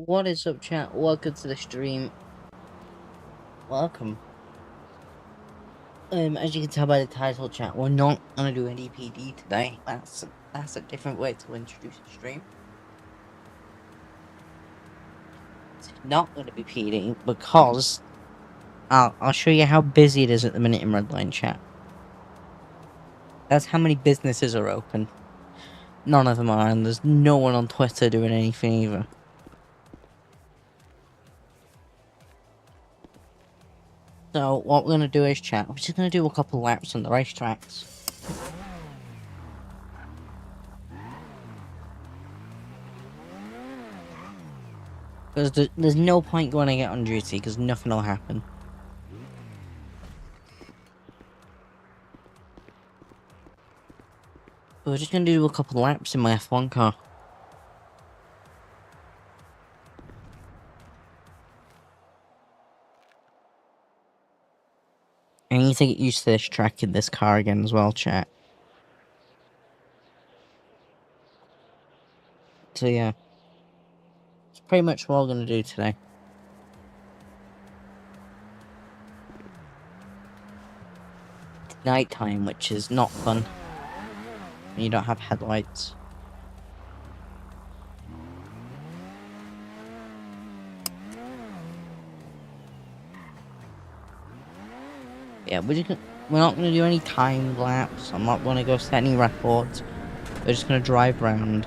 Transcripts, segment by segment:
What is up, chat? Welcome to the stream. Welcome. As you can tell by the title, chat, we're not gonna do any PD today. That's a different way to introduce the stream. It's not gonna be PD because I'll show you how busy it is at the minute in Redline, chat. That's how many businesses are open. None of them are, and there's no one on Twitter doing anything either. So what we're gonna do is, chat, we're just gonna do a couple laps on the racetracks. Because there's no point going to get on duty, because nothing will happen. We're just going to do a couple laps in my F1 car. I need to get used to this track in this car again as well, chat. So yeah. That's pretty much what we're going to do today. It's night time, which is not fun. And you don't have headlights. Yeah, we're not going to do any timed laps. I'm not going to go set any records. We're just going to drive around.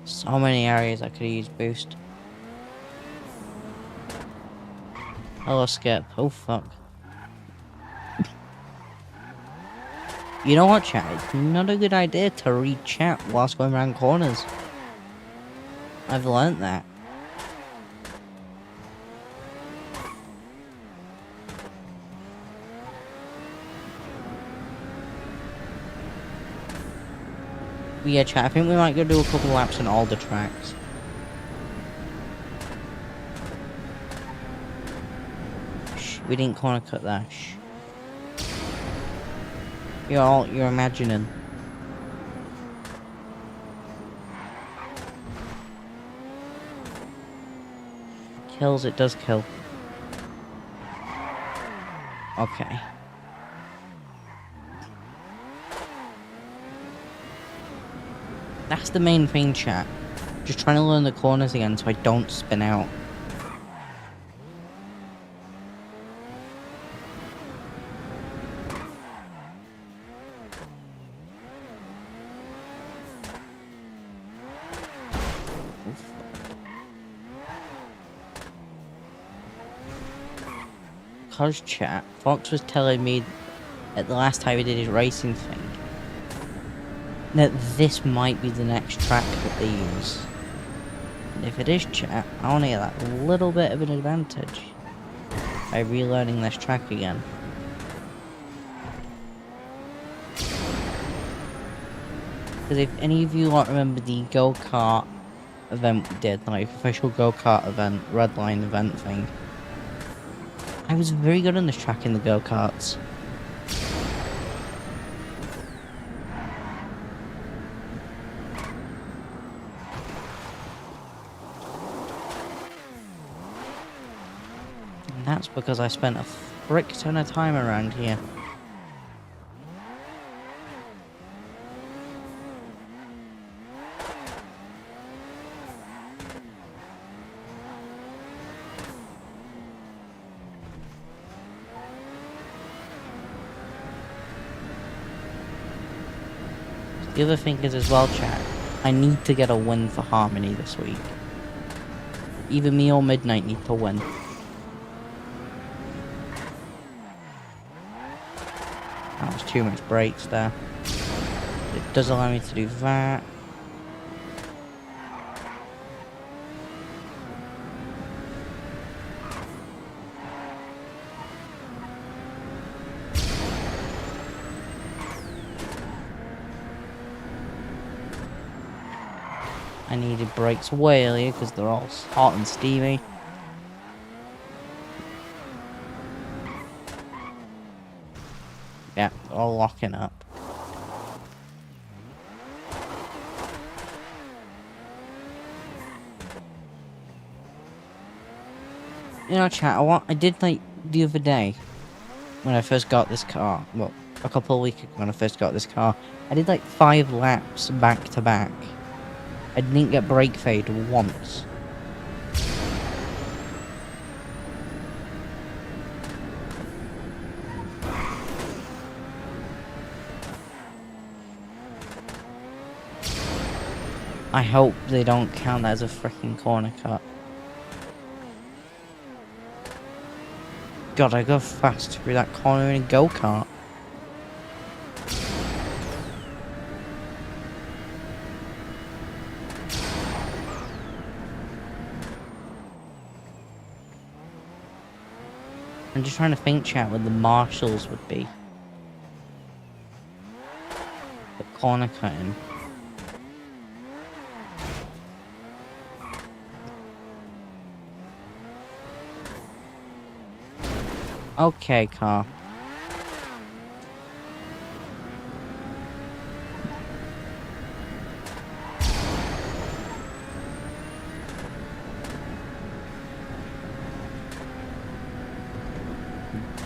So many areas I could use boost. Hello, Skip. Oh, fuck. You know what, chat? It's not a good idea to read chat whilst going around corners. I've learnt that. But yeah, chat, I think we might go do a couple laps on all the tracks. Shh, we didn't corner cut that. Shh. You're imagining. Kills, it does kill. Okay. That's the main thing, chat. Just trying to learn the corners again so I don't spin out. Because, chat, Fox was telling me at the last time he did his racing thing that this might be the next track that they use. And if it is, chat, I want to get that little bit of an advantage by relearning this track again. Because if any of you like remember the go-kart event we did, like official go-kart event, Redline event thing, I was very good on this track in the go-karts. And that's because I spent a frick ton of time around here. The other thing is as well, chat, I need to get a win for Harmony this week. Either me or Midnight need to win. That was too much brakes there. It does allow me to do that. I needed brakes way earlier because they're all hot and steamy. Yeah, they're all locking up. You know, chat, I did like the other day when I first got this car. Well, a couple of weeks ago when I first got this car, I did like 5 laps back to back. I didn't get brake fade once. I hope they don't count that as a freaking corner cut. God, I go fast through that corner in a go-kart. I'm just trying to think, chat, where the marshals would be. The corner cutting. Okay, car.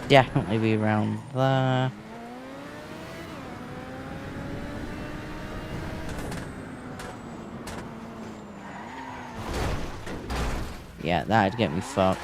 Definitely be around there. Yeah, that'd get me fucked.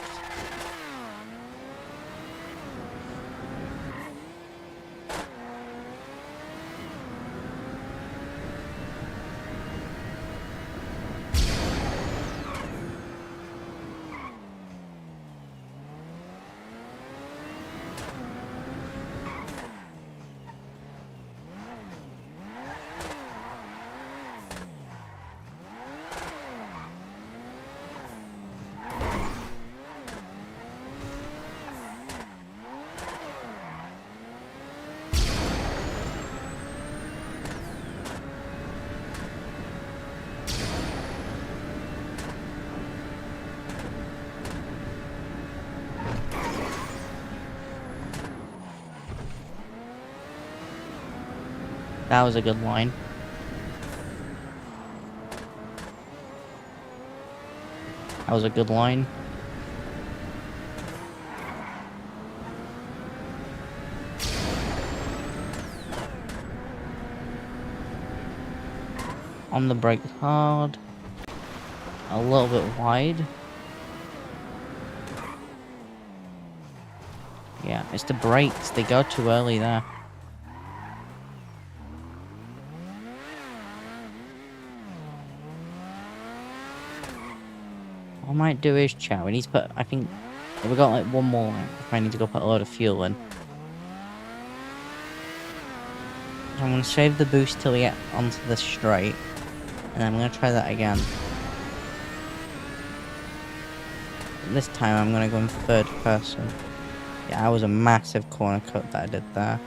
That was a good line. That was a good line. On the brake hard. A little bit wide. Yeah, it's the brakes. They go too early there. What I might do is, chat, we need to put, I think, we've got like one more lap if I need to go put a load of fuel in. So I'm going to save the boost till we get onto the straight. And then I'm going to try that again. This time I'm going to go in third person. Yeah, that was a massive corner cut that I did there.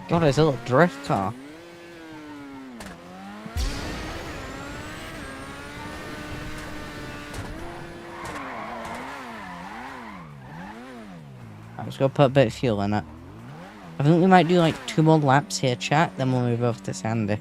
God, it's a little drift car. I'm just gonna put a bit of fuel in it. I think we might do like 2 more laps here, chat, then we'll move over to Sandy.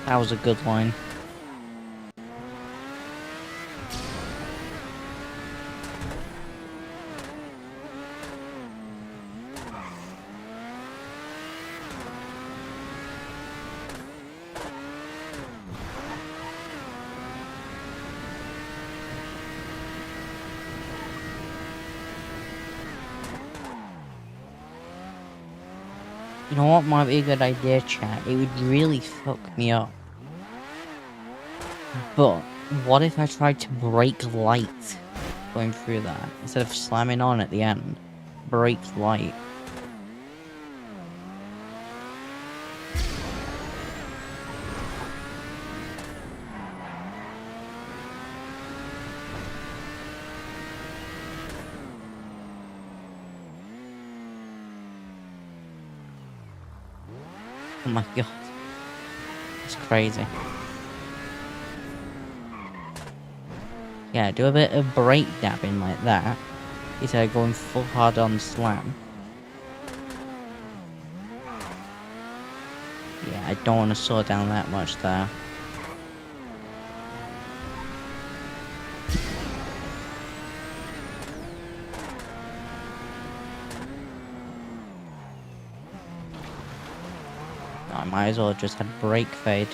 That was a good line. You know what might be a good idea, chat? It would really fuck me up. But what if I tried to brake light going through that instead of slamming on at the end? Brake light. Oh my god. It's crazy. Yeah, do a bit of brake dabbing like that instead of going full hard on slam. Yeah, I don't want to slow down that much there. I might as well have just had brake fade.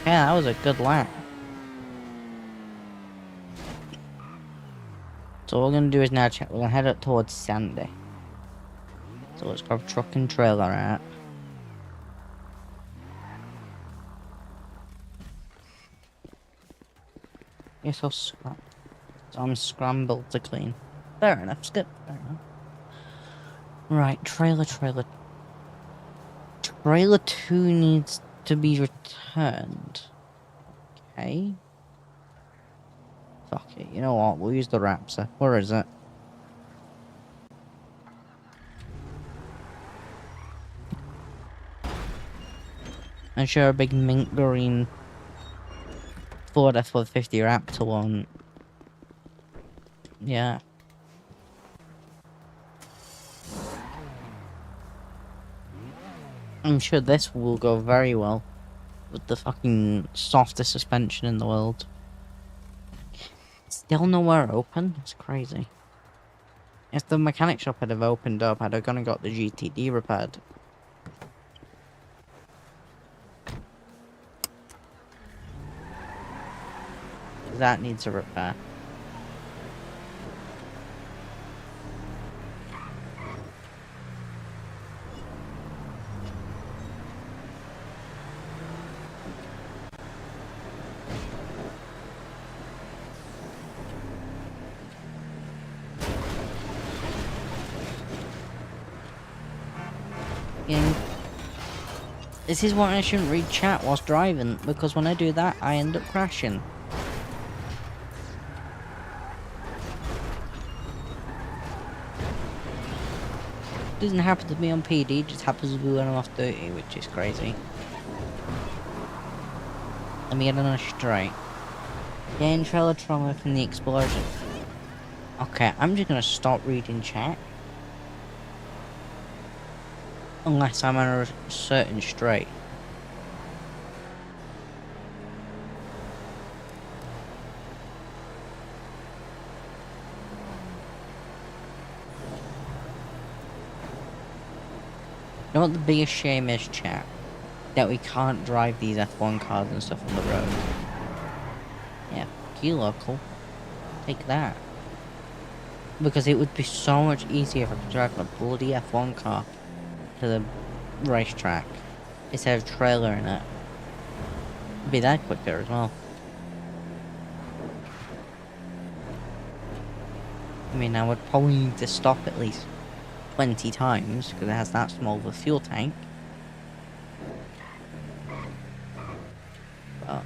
Yeah, that was a good lap. So what we're gonna do is now check. We're gonna head up towards Sandy. So let's grab truck and trailer out. Yes, so I'm scrambled to clean. Fair enough, skip. Fair enough. Right, trailer. Trailer 2 needs to be returned. Okay. Fuck it, you know what? We'll use the Raptor. Where is it? And sure, a big mint green Ford F-450 Raptor one. Yeah. I'm sure this will go very well with the fucking softest suspension in the world. Still nowhere open? It's crazy. If the mechanic shop had have opened up, I'd have gone and got the GTD repaired. That needs a repair. Yeah. This is why I shouldn't read chat whilst driving, because when I do that, I end up crashing. Doesn't happen to me on PD, just happens to be when I'm off duty, which is crazy. Let me get on a straight. Gain trailer trauma from the explosion. Okay, I'm just gonna stop reading chat. Unless I'm on a certain straight. know what the biggest shame is, chat? That we can't drive these F1 cars and stuff on the road. Yeah, fuck you, local. Take that. Because it would be so much easier if I could drive a bloody F1 car to the racetrack instead of trailer in it. It'd be that quicker as well. I mean, I would probably need to stop at least 20 times because it has that small of a fuel tank. But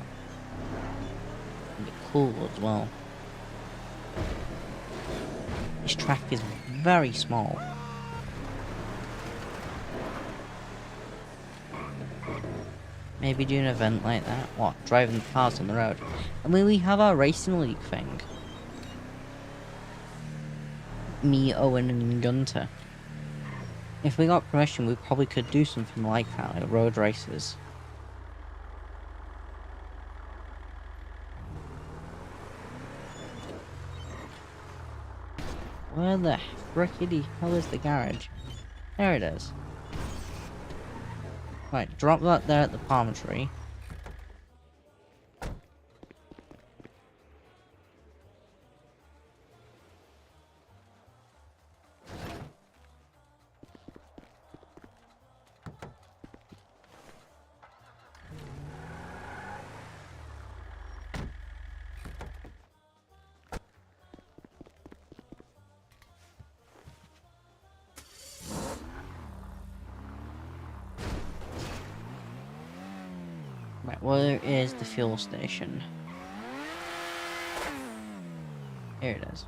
it'd be cool as well. This track is very small. Maybe do an event like that. What? Driving the cars on the road. I mean, we have our racing league thing. Me, Owen, and Gunter. If we got permission, we probably could do something like that, like road races. Where the frickety hell is the garage? There it is. Right, drop that there at the palm tree. Right, where is the fuel station? Here it is.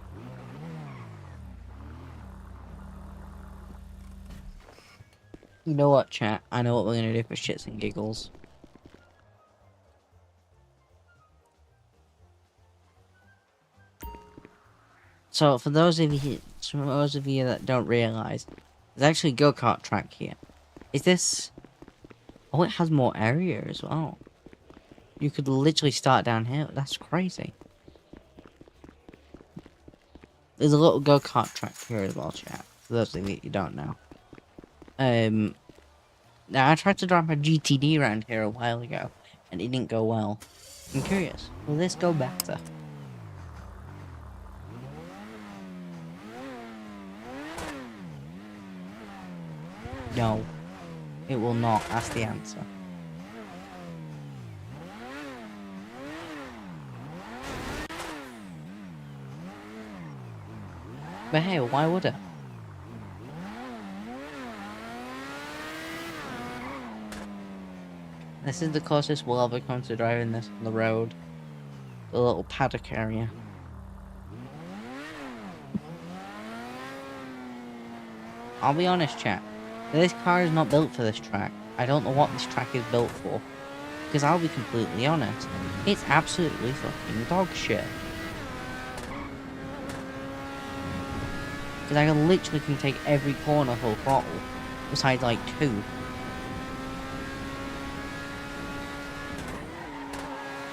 You know what, chat? I know what we're gonna do for shits and giggles. So, for those of you that don't realize, there's actually a go-kart track here. Is this? Oh, it has more area as well. You could literally start down here. That's crazy. There's a little go-kart track here as well, chat. For those of you that don't know. Now I tried to drive my GTD around here a while ago, and it didn't go well. I'm curious, will this go better? No, it will not. That's the answer. But hey, why would it? This is the closest we'll ever come to driving this on the road. The little paddock area. I'll be honest, chat. This car is not built for this track. I don't know what this track is built for. Because I'll be completely honest. It's absolutely fucking dog shit. Because I literally can take every corner full throttle. Besides like 2.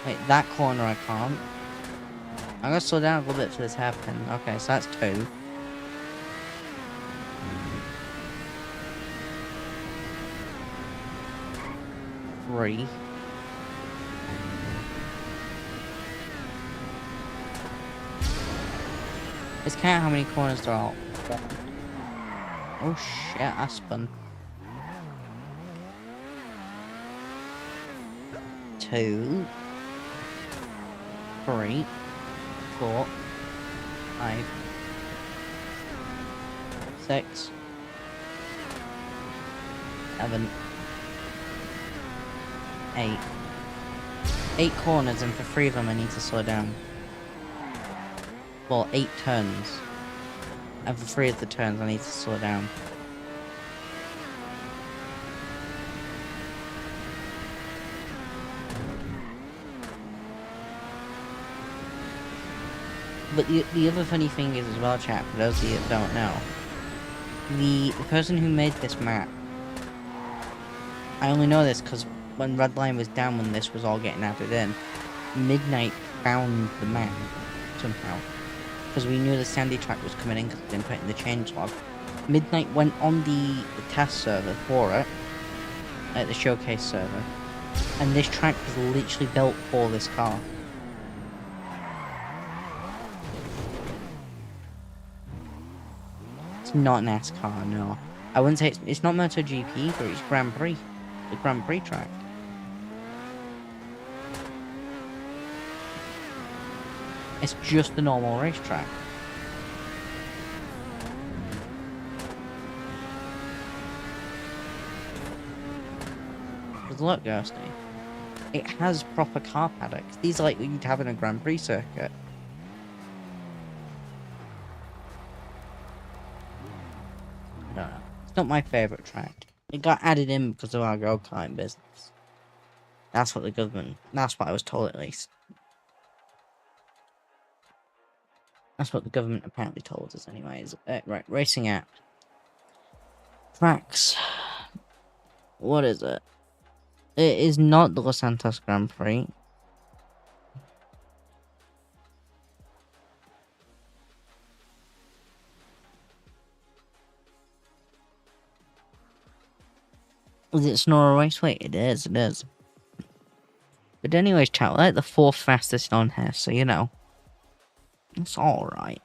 Wait, that corner I can't. I'm gonna slow down a little bit for this to happen. Okay, so that's 2. Three. Let's count how many corners there are. Oh shit, Aspen. 2. 3, 4, 5, 6, 7, 8. 8 corners, and for 3 of them I need to slow down. Well, 8 turns. And for 3 of the turns I need to slow down. But the other funny thing is as well, chat, for those of you that don't know, the person who made this map, I only know this because when Redline was down when this was all getting added in, Midnight found the map, somehow. because we knew the sandy track was coming in because it's been put in the changelog. Midnight went on the test server for it, at the showcase server, and this track was literally built for this car. It's not NASCAR, no. I wouldn't say it's not MotoGP, but it's Grand Prix. The Grand Prix track. It's just the normal racetrack. Because look, Ghosty, it has proper car paddocks. These are like what you'd have in a Grand Prix circuit. I don't know. It's not my favourite track. It got added in because of our go-kart business. That's what I was told at least. That's what the government apparently told us anyways. Right, racing app. Tracks. What is it? It is not the Los Santos Grand Prix. Is it Sonora Raceway? It is. But anyways, chat, we're like the 4th fastest on here, so you know. It's alright.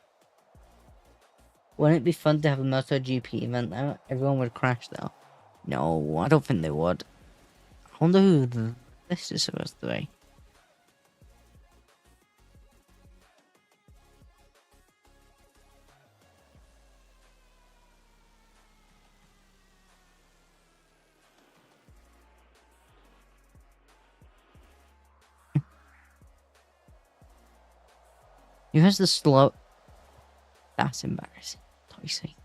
Wouldn't it be fun to have a MotoGP event though? Everyone would crash though. No, I don't think they would. I wonder who this is supposed to be. Who has the slow... That's embarrassing. Dicey.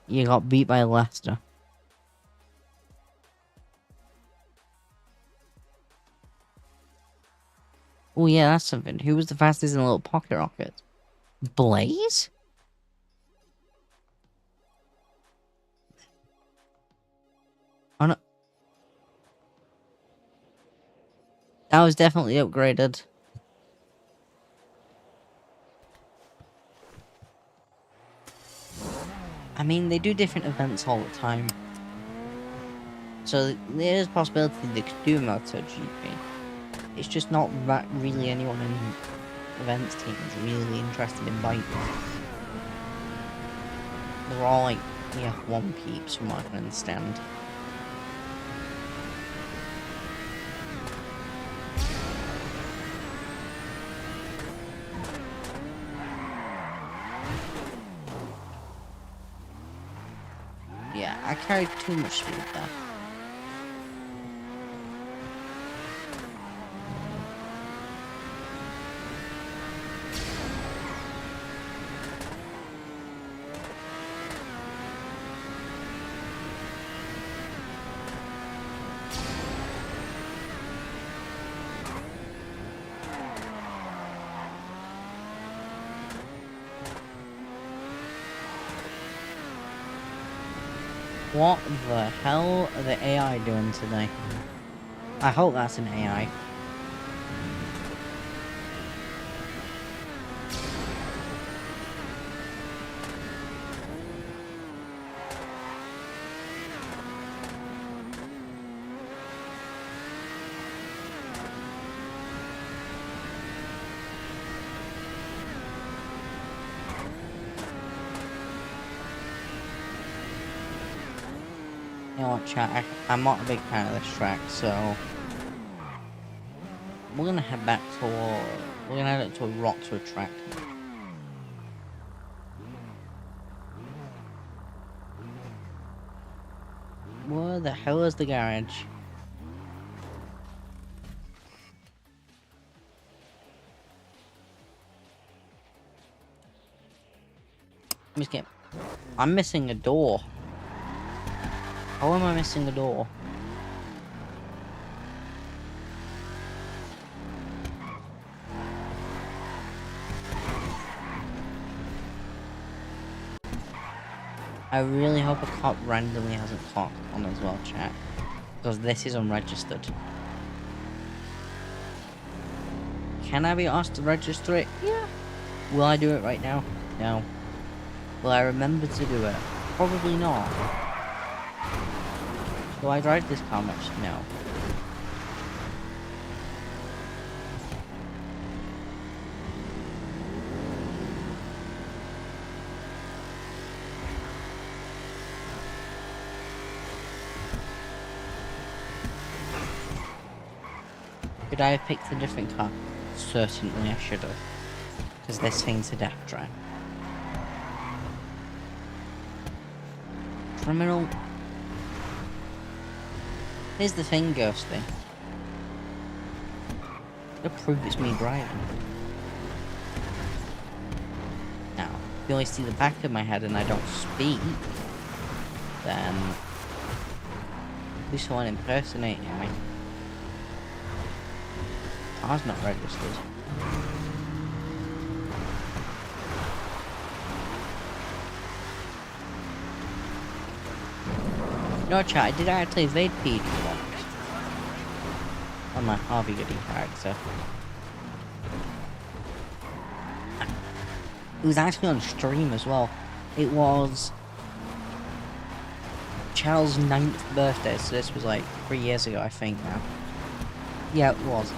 You got beat by Leicester. Oh yeah, that's something. Who was the fastest in a little pocket rocket? Blaze? Oh no. That was definitely upgraded. I mean, they do different events all the time. So there is a possibility they could do MotoGP. It's just not that really anyone in events teams really interested in bikes. They're all like, yeah, one peeps from what I can understand. Yeah, I carried too much speed there. What the hell are the AI doing today? I hope that's an AI. You know what, chat, I'm not a big fan of this track, so... We're gonna head back toward... We're gonna head up to a Roxwood track. Where the hell is the garage? I'm missing a door. How am I missing a door? I really hope a cop randomly hasn't clocked on as well, chat. Because this is unregistered. Can I be asked to register it? Yeah. Will I do it right now? No. Will I remember to do it? Probably not. Do I drive this car much? No. Could I have picked a different car? Certainly I should have. Because this thing's a death trap. Criminal. Here's the thing, Ghosty. To prove it's me driving. Now, if you only see the back of my head and I don't speak, then at least someone impersonating me. Car's not registered. No, chat, I did actually evade PD once. On my Harvey Goody character. It was actually on stream as well. It was Charles' 9th birthday, so this was like 3 years ago, I think now. Yeah, it was.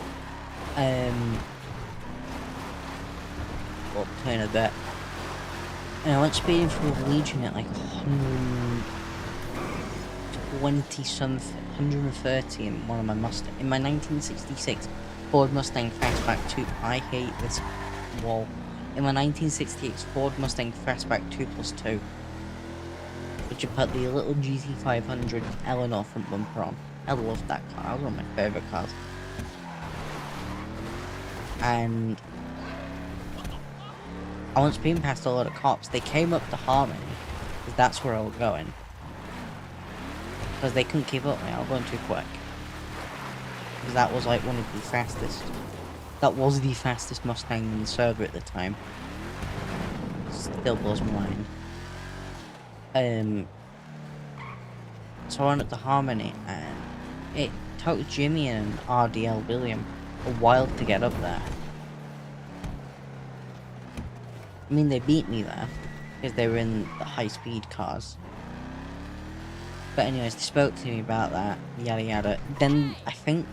Well, kind of that. And I went speeding through the Legion at like 120 something, 130 in one of my Mustang. In my 1966 Ford Mustang Fastback 2. I hate this wall. In my 1968 Ford Mustang Fastback 2+2, which I put the little GT500 Eleanor front bumper on. I loved that car. That was one of my favourite cars. And I went speeding past a lot of cops. They came up to Harmony, because that's where I was going. Because they couldn't keep up with me, I was going too quick. Because that was like one of the fastest. That was the fastest Mustang in the server at the time. Still blows my mind. So I went up to Harmony, and it took Jimmy and RDL William a while to get up there. I mean, they beat me there, because they were in the high-speed cars. But anyways, they spoke to me about that, yada yada. Then, I think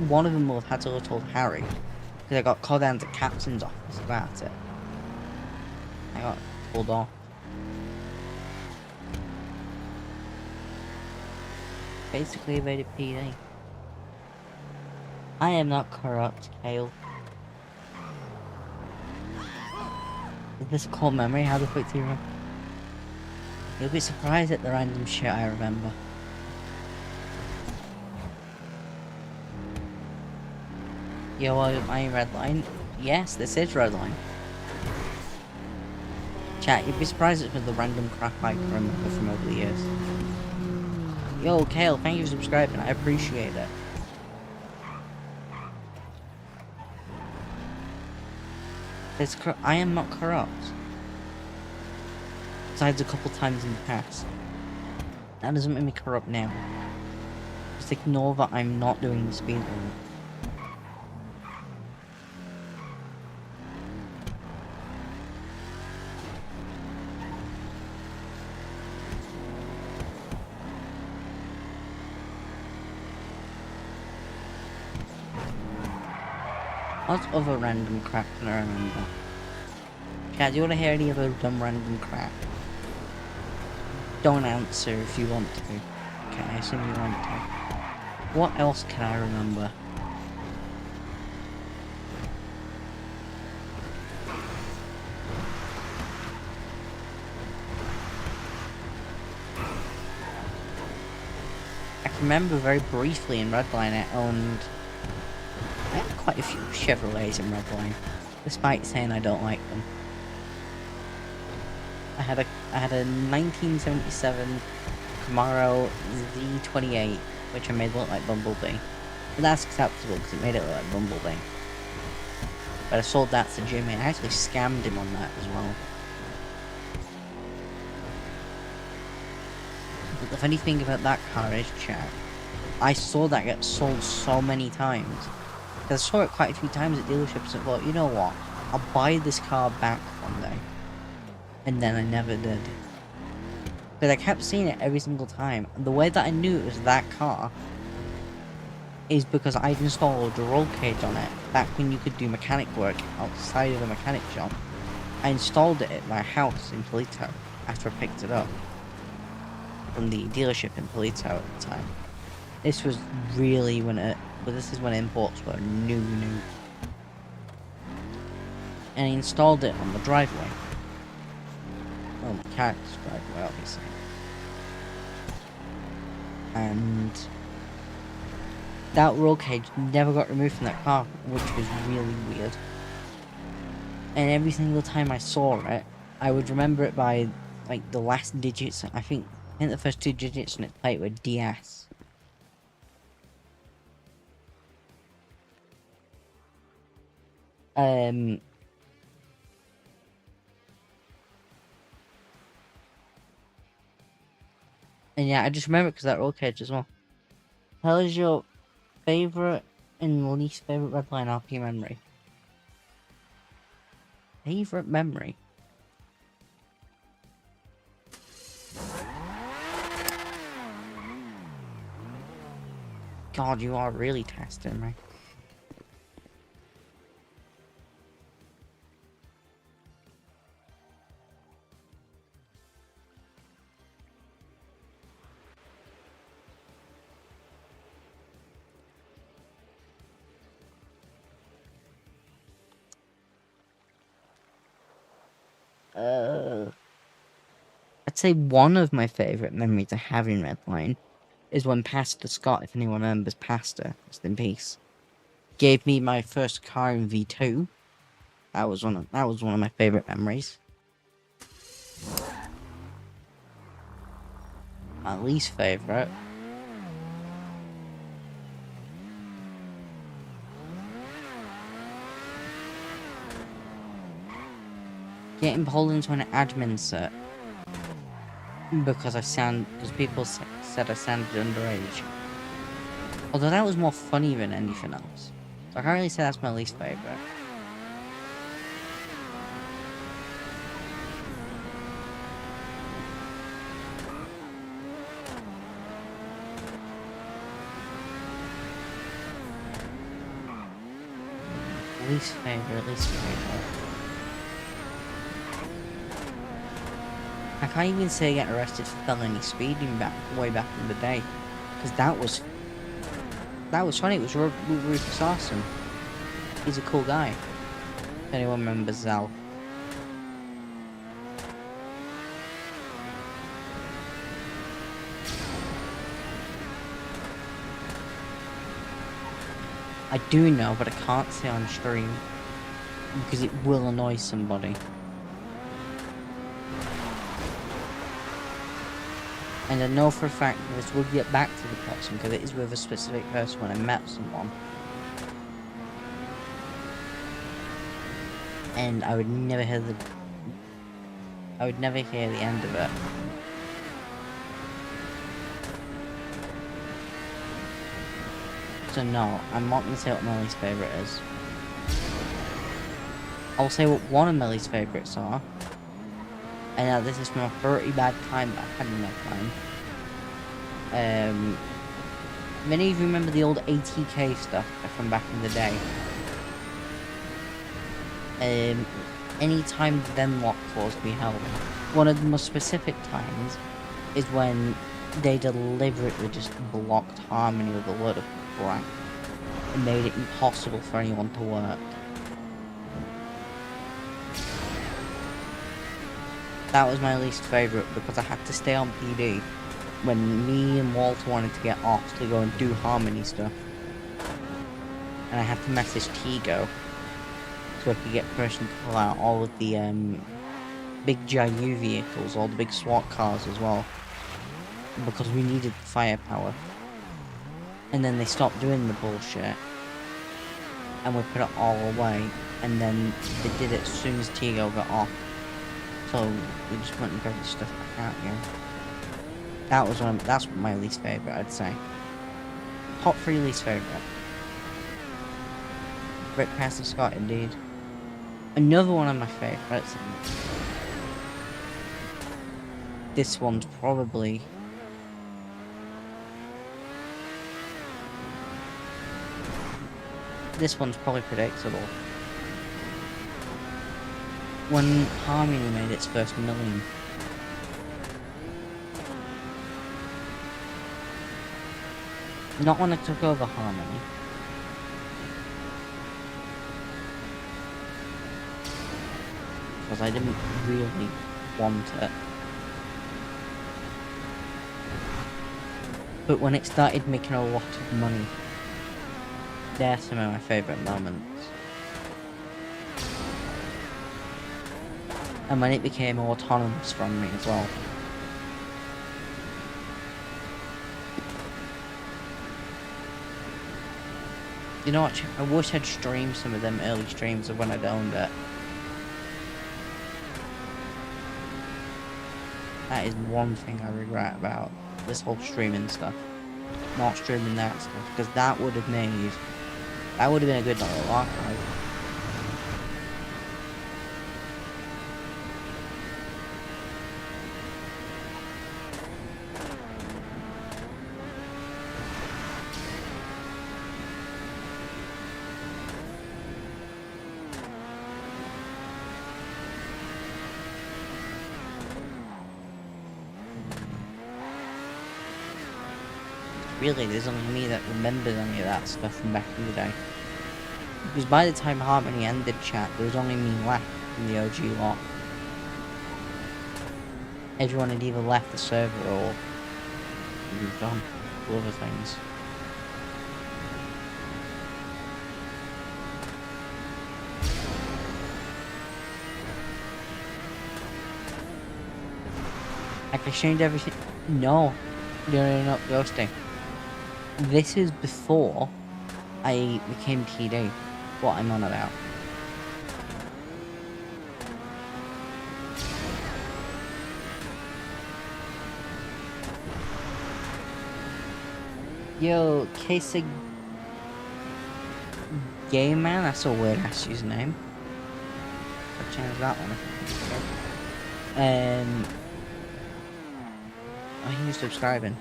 one of them will have had to have told Harry, because I got called down to Captain's office about it. I got pulled off. Basically evaded PD. I am not corrupt, Kale. Is this a core memory? How the fuck do you remember? You'll be surprised at the random shit I remember. Yo, am I in red line? Yes, this is red line. Chat, you'd be surprised at the random crap I can remember from over the years. Yo, Kale, thank you for subscribing. I appreciate it. I am not corrupt. Besides a couple times in the past. That doesn't make me corrupt now. Just ignore that I'm not doing the speed limit. What other random crap can I remember? Chat, do you want to hear any other dumb random crap? Don't answer if you want to. Okay, I assume you want to. What else can I remember? I can remember very briefly in Redline I owned quite a few Chevrolets in Redline, despite saying I don't like them. I had a 1977 Camaro Z28, which I made look like Bumblebee. But that's acceptable because it made it look like Bumblebee. But I sold that to Jimmy. I actually scammed him on that as well. But the funny thing about that car is, chat, I saw that get sold so many times. I saw it quite a few times at dealerships and thought, you know what? I'll buy this car back one day. And then I never did. But I kept seeing it every single time. And the way that I knew it was that car is because I'd installed a roll cage on it back when you could do mechanic work outside of a mechanic shop. I installed it at my house in Polito after I picked it up from the dealership in Polito at the time. This was really when this is when imports were new. And I installed it on the driveway. Well, my character's driveway, obviously. And that roll cage never got removed from that car, which was really weird. And every single time I saw it, I would remember it by, like, the last digits. I think the first 2 digits on its plate were DS. And yeah, I just remember it because that roll cage as well. Tell us your favorite and least favorite Redline RP memory. Favorite memory? God, you are really testing me. I'd say one of my favourite memories I have in Redline is when Pastor Scott, if anyone remembers Pastor, rest in peace, gave me my first car in V2. That was one of my favourite memories. My least favourite. Getting pulled into an admin set because people said I sounded underage. Although that was more funny than anything else. So I can't really say that's my least favourite. Least favourite. I can't even say getting arrested for felony speeding way back in the day, because that was funny. It was Rufus Awesome. He's a cool guy. If anyone remembers Zal. I do know, but I can't say on stream because it will annoy somebody. And I know for a fact this will get back to the person because it is with a specific person when I met someone. And I would never hear the end of it. So no, I'm not going to say what my least favourite is. I'll say what one of my least favourites are. And now this is from a pretty bad time that I had in that time. Many of you remember the old ATK stuff from back in the day. Any time them lock claws be held. One of the most specific times is when they deliberately just blocked Harmony with a load of crap and made it impossible for anyone to work. That was my least favourite because I had to stay on PD when me and Walter wanted to get off to go and do Harmony stuff. And I had to message Tigo so I could get permission to pull out all of the big GIU vehicles, all the big SWAT cars as well. Because we needed the firepower. And then they stopped doing the bullshit. And we put it all away. And then they did it as soon as Tigo got off. So we just went and grabbed the stuff back out again. That's my least favourite, I'd say. Top 3 least favourite. Rick Pastor Scott, indeed. Another one of my favourites. This one's probably... This one's probably predictable. When Harmony made its first million. Not when I took over Harmony. Because I didn't really want it. But when it started making a lot of money, they're some of my favourite moments. And when it became autonomous from me as well. You know what, I wish I'd streamed some of them early streams of when I'd owned it. That is one thing I regret about this whole streaming stuff. Not streaming that stuff, because that would have been a good little archive. Really, there's only me that remembers any of that stuff from back in the day. Because by the time Harmony ended chat, there was only me left in the OG lot. Everyone had either left the server or moved on to other things. Like, I changed everything. No, you're not ghosting. This is before I became TD. What I'm on about. Yo, Casey Gay Man, that's a weird ass username. I'll change that one. I think you're subscribing.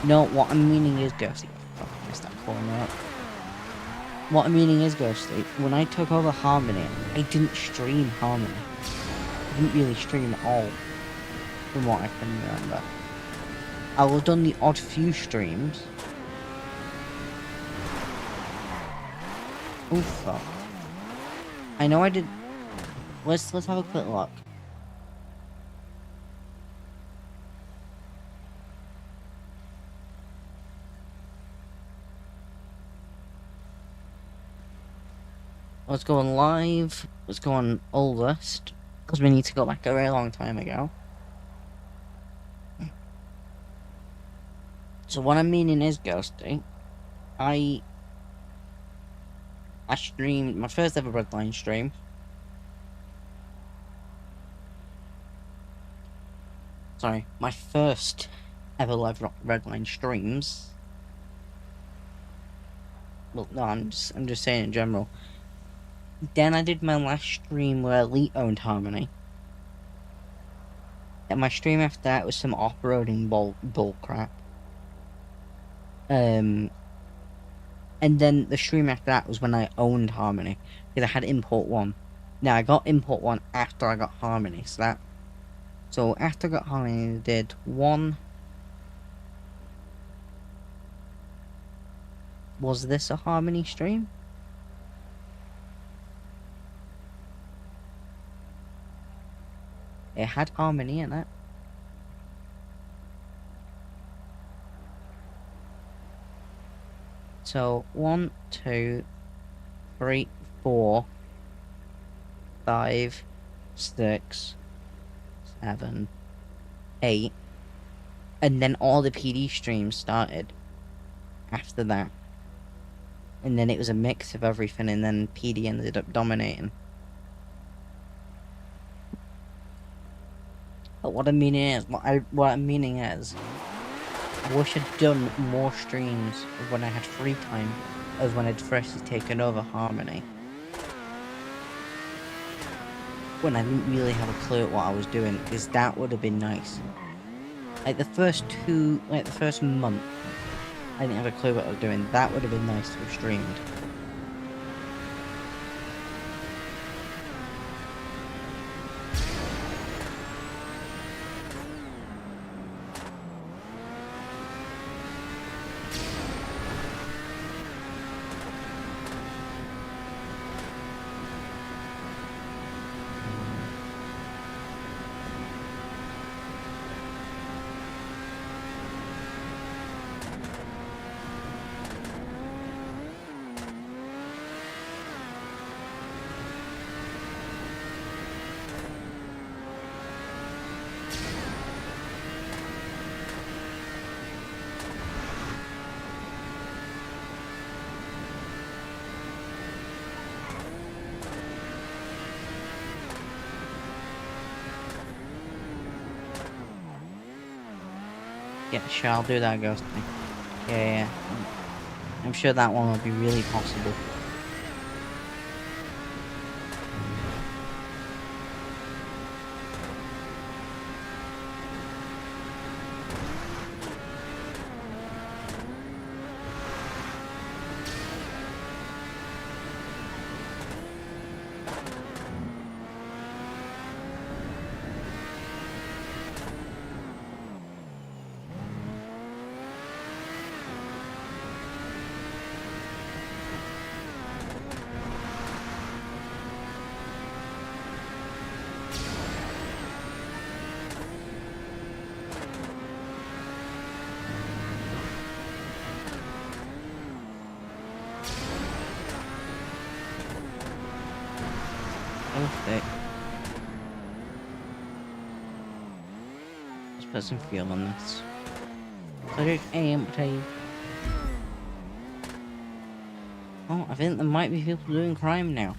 No, what I'm meaning is Ghosty. Fuck, I missed that corner up. What I'm meaning is Ghosty. When I took over Harmony, I didn't stream Harmony. I didn't really stream at all. From what I can remember. I would have done the odd few streams. Oh fuck. I know I did. Let's have a quick look. Let's go on live. Let's go on oldest. Because we need to go back a very long time ago. So what I'm meaning is, Ghosty, I streamed my first ever Redline stream. Sorry, my first ever live Redline streams. Well, no, I'm just saying in general. Then I did my last stream where Elite owned Harmony. And my stream after that was some off-roading bull crap. And then the stream after that was when I owned Harmony. Because I had Import 1. Now, I got Import 1 after I got Harmony. So after I got Harmony, I did one... Was this a Harmony stream? It had Harmony in it. So 1, 2, 3, 4, 5, 6, 7, 8, and then all the PD streams started after that. And then it was a mix of everything, and then PD ended up dominating. But what I'm meaning is, I wish I'd done more streams of when I had free time, as when I'd freshly taken over Harmony. when I didn't really have a clue at what I was doing, because that would have been nice. Like the first month, I didn't have a clue what I was doing. That would have been nice to have streamed. Yeah, sure, I'll do that, Ghost. Yeah. I'm sure that one will be really possible. Perfect. Let's put some fuel on this. So it's empty. Oh, I think there might be people doing crime now.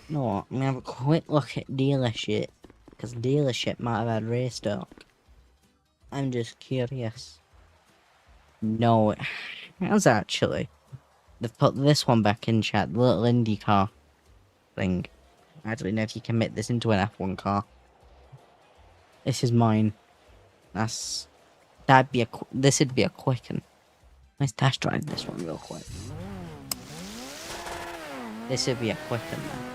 You know what? I'm gonna have a quick look at dealership. Because dealership might have had race stock. I'm just curious. No, it has actually. They've put this one back in chat. The little Indy car thing. I don't know if you can make this into an F1 car. This is mine. This would be a quick one. Let's test drive this one real quick. This would be a quick one then.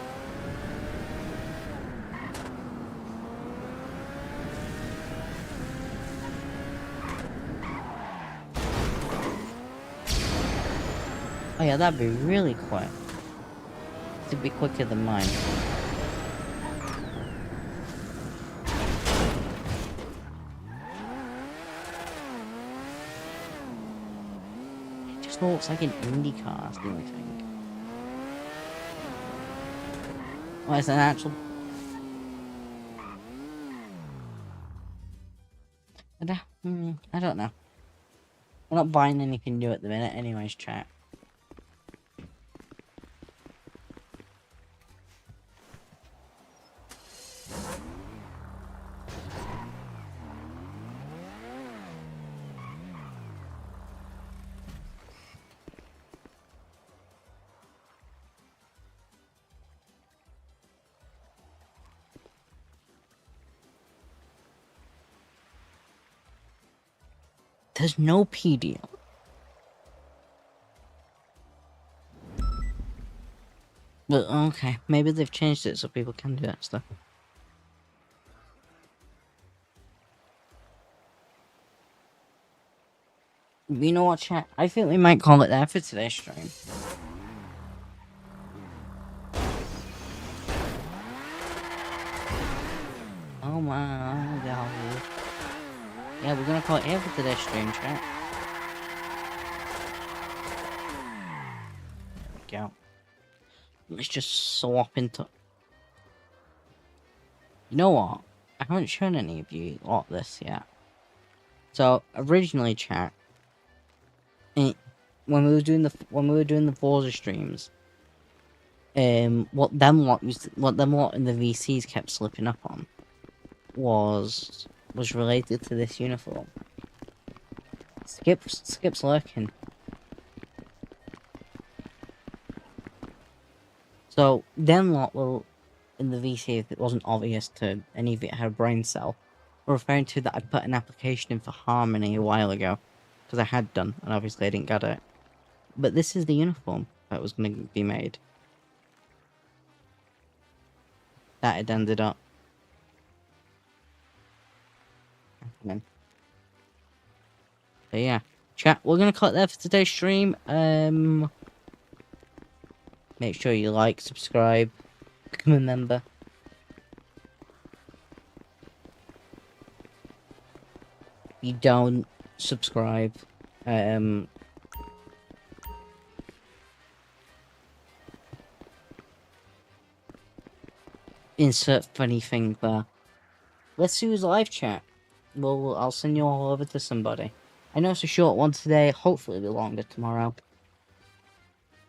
Oh yeah, that'd be really quick. It'd be quicker than mine. It just looks like an Indy car, that's the only thing. Oh, it's an actual... I don't know. I'm not buying anything new at the minute anyways, chat. There's no PDL. But okay, maybe they've changed it so people can do that stuff. You know what, chat? I think we might call it there for today's stream. Oh my god. Yeah, we're gonna call it here for today's stream, chat. There we go. Let's just swap into... You know what? I haven't shown any of you lot this yet. So, originally, chat, when we were doing the Forza streams, what them lot in the VCs kept slipping up on was related to this uniform. Skip's lurking. So them lot will in the VC if it wasn't obvious to any of you that had a brain cell. We're referring to that I put an application in for Harmony a while ago. Because I had done, and obviously I didn't get it. But this is the uniform that was going to be made. That it ended up happening. So yeah. Chat, we're going to cut there for today's stream. Make sure you like, subscribe, become a member. If you don't subscribe, insert funny thing there. Let's do his live chat. Well, I'll send you all over to somebody. I know it's a short one today, hopefully it'll be longer tomorrow.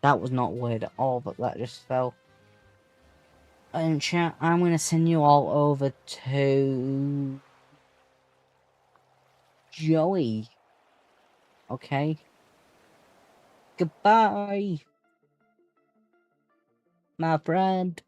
That was not weird at all, but that just fell. And chat, I'm gonna send you all over to Joey. Okay? Goodbye, my friend.